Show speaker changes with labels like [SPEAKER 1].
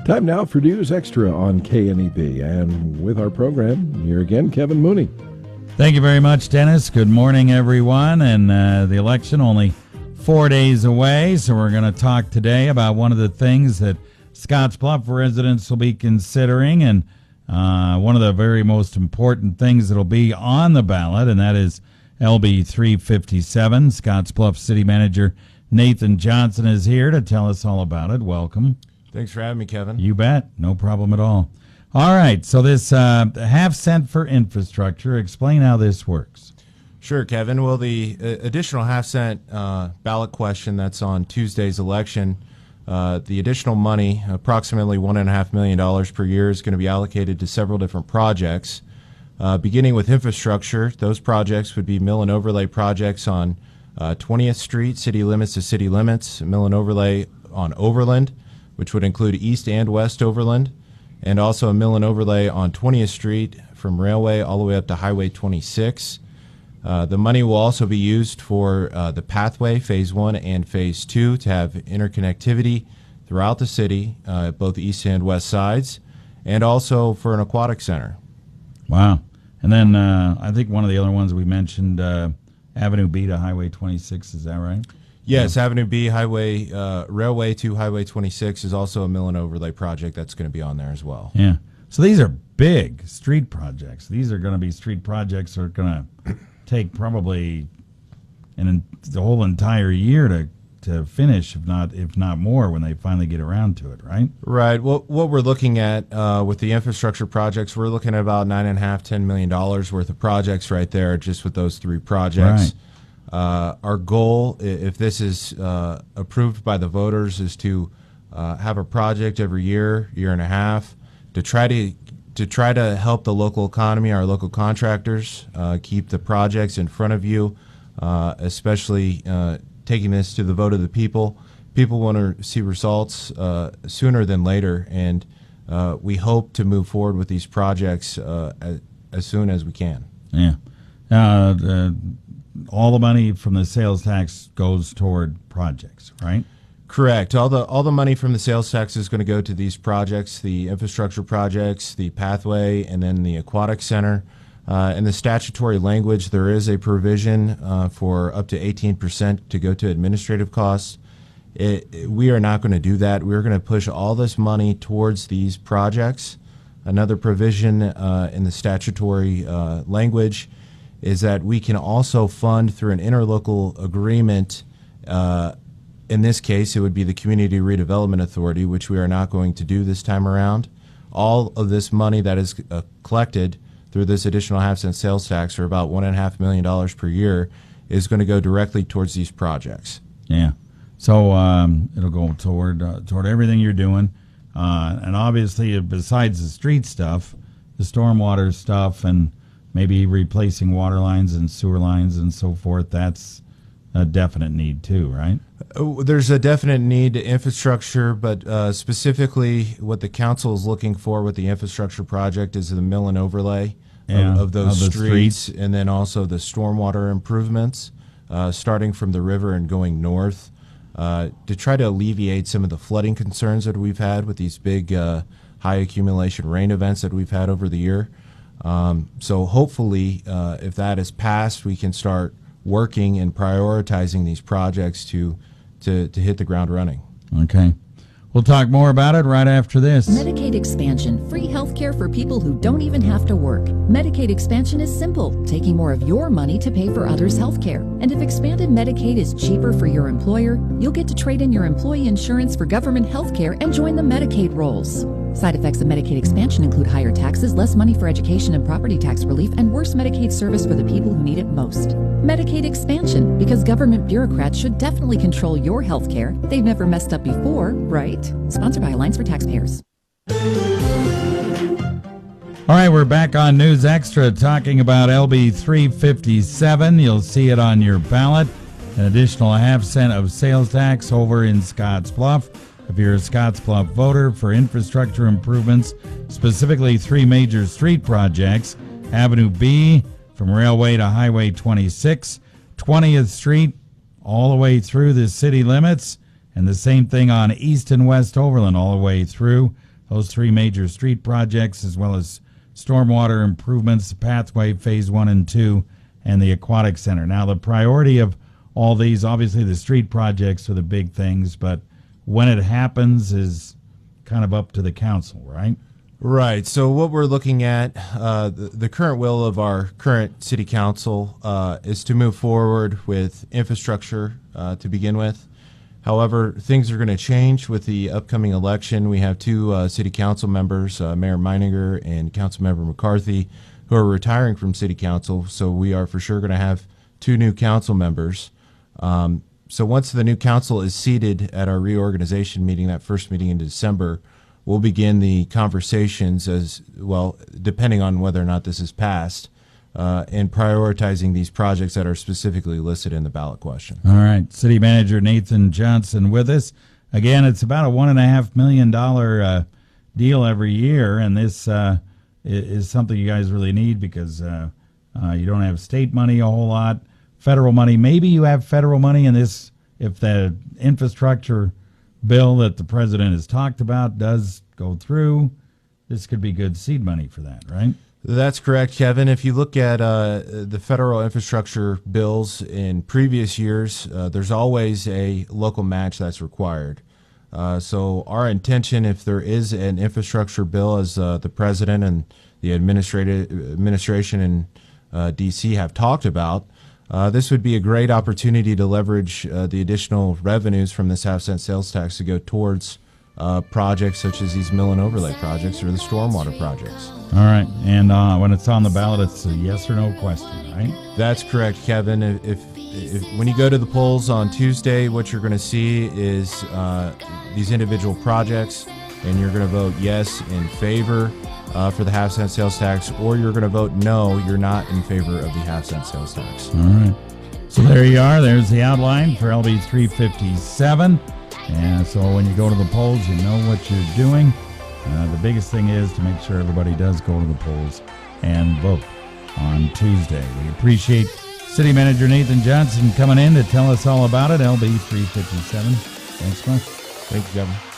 [SPEAKER 1] Time now for News Extra on KNEB. And with our program, here again, Kevin Mooney.
[SPEAKER 2] Thank you very much, Dennis. Good morning, everyone. And the election only 4 days away, so we're going to talk today about one of the things that Scottsbluff residents will be considering, and one of the very most important things that will be on the ballot, and that is LB357. Scottsbluff City Manager Nathan Johnson is here to tell us all about it. Welcome.
[SPEAKER 3] Thanks for having me, Kevin.
[SPEAKER 2] You bet. No problem at all. All right, so this half cent for infrastructure, explain how this works.
[SPEAKER 3] Sure, Kevin. Well, the additional half cent ballot question that's on Tuesday's election, the additional money, approximately $1.5 million per year, is going to be allocated to several different projects. Beginning with infrastructure, those projects would be mill and overlay projects on 20th Street, city limits to city limits, mill and overlay on Overland, which would include East and West Overland, and also a mill and overlay on 20th Street from Railway all the way up to Highway 26. The money will also be used for the pathway, Phase 1 and Phase 2, to have interconnectivity throughout the city, both east and west sides, and also for an aquatic center.
[SPEAKER 2] Wow. And then I think one of the other ones we mentioned, Avenue B to Highway 26, is that right?
[SPEAKER 3] Yes, Avenue B, Highway Railway to Highway 26 is also a mill and overlay project that's going to be on there as well.
[SPEAKER 2] Yeah. So these are big street projects. These are going to be street projects that are going to take probably the whole entire year to finish, if not more, when they finally get around to it, right?
[SPEAKER 3] Right. Well, what we're looking at with the infrastructure projects, we're looking at about $9.5–10 million worth of projects right there, just with those three projects.
[SPEAKER 2] Right.
[SPEAKER 3] Our goal, if this is approved by the voters, is to have a project every year and a half to try to help the local economy, our local contractors, keep the projects in front of you, especially taking this to the vote of the people. People want to see results sooner than later, and we hope to move forward with these projects as soon as we can.
[SPEAKER 2] Yeah. All the money from the sales tax goes toward projects, right?
[SPEAKER 3] Correct. All the money from the sales tax is going to go to these projects, the infrastructure projects, the pathway, and then the aquatic center. In the statutory language, there is a provision for up to 18% to go to administrative costs. We are not going to do that. We're going to push all this money towards these projects. Another provision in the statutory language is that we can also fund through an interlocal agreement. In this case, it would be the Community Redevelopment Authority, which we are not going to do this time around. All of this money that is collected through this additional half-cent sales tax, or about $1.5 million per year, is going to go directly towards these projects.
[SPEAKER 2] Yeah. So it'll go toward everything you're doing. And obviously, besides the street stuff, the stormwater stuff, and maybe replacing water lines and sewer lines and so forth, that's a definite need too, right?
[SPEAKER 3] There's a definite need to infrastructure, but specifically what the council is looking for with the infrastructure project is the mill and overlay of those streets, and then also the stormwater improvements, starting from the river and going north, to try to alleviate some of the flooding concerns that we've had with these big high accumulation rain events that we've had over the year. So hopefully, if that is passed, we can start working and prioritizing these projects to hit the ground running.
[SPEAKER 2] Okay. We'll talk more about it right after this.
[SPEAKER 4] Medicaid expansion, free health care for people who don't even have to work. Medicaid expansion is simple, taking more of your money to pay for others' health care. And if expanded Medicaid is cheaper for your employer, you'll get to trade in your employee insurance for government health care and join the Medicaid rolls. Side effects of Medicaid expansion include higher taxes, less money for education and property tax relief, and worse Medicaid service for the people who need it most. Medicaid expansion, because government bureaucrats should definitely control your health care. They've never messed up before, right? Sponsored by Alliance for Taxpayers.
[SPEAKER 2] All right, we're back on News Extra talking about LB357. You'll see it on your ballot. An additional half-cent of sales tax over in Scottsbluff. If you're a Scottsbluff voter, for infrastructure improvements, specifically 3 major street projects, Avenue B from Railway to Highway 26, 20th Street all the way through the city limits, and the same thing on East and West Overland all the way through those 3 major street projects, as well as stormwater improvements, pathway phase 1 and 2, and the aquatic center. Now, the priority of all these, obviously the street projects are the big things, but when it happens is kind of up to the council, right?
[SPEAKER 3] Right. So what we're looking at, the current will of our current city council is to move forward with infrastructure to begin with. However, things are going to change with the upcoming election. We have 2 city council members, Mayor Meininger and Councilmember McCarthy, who are retiring from city council. So we are for sure going to have 2 new council members. So once the new council is seated at our reorganization meeting, that first meeting in December, we'll begin the conversations as well, depending on whether or not this is passed, and prioritizing these projects that are specifically listed in the ballot question.
[SPEAKER 2] All right. City Manager Nathan Johnson with us. Again, it's about a $1.5 million deal every year, and this is something you guys really need because you don't have state money a whole lot, federal money. Maybe you have federal money in this if the infrastructure bill that the president has talked about does go through. This could be good seed money for that, right?
[SPEAKER 3] That's correct, Kevin. If you look at the federal infrastructure bills in previous years, there's always a local match that's required. So our intention, if there is an infrastructure bill, as the president and the administration in D.C. have talked about, this would be a great opportunity to leverage the additional revenues from this half-cent sales tax to go towards projects such as these mill and overlay projects or the stormwater projects.
[SPEAKER 2] All right, and when it's on the ballot, it's a yes or no question, right?
[SPEAKER 3] That's correct, Kevin. If when you go to the polls on Tuesday, what you're going to see is these individual projects, and you're going to vote yes in favor for the half-cent sales tax, or you're going to vote no, you're not in favor of the half-cent sales tax.
[SPEAKER 2] All right. So there you are. There's the outline for LB357. And so when you go to the polls, you know what you're doing. The biggest thing is to make sure everybody does go to the polls and vote on Tuesday. We appreciate City Manager Nathan Johnson coming in to tell us all about it, LB357. Thanks much.
[SPEAKER 3] Thank you, Kevin.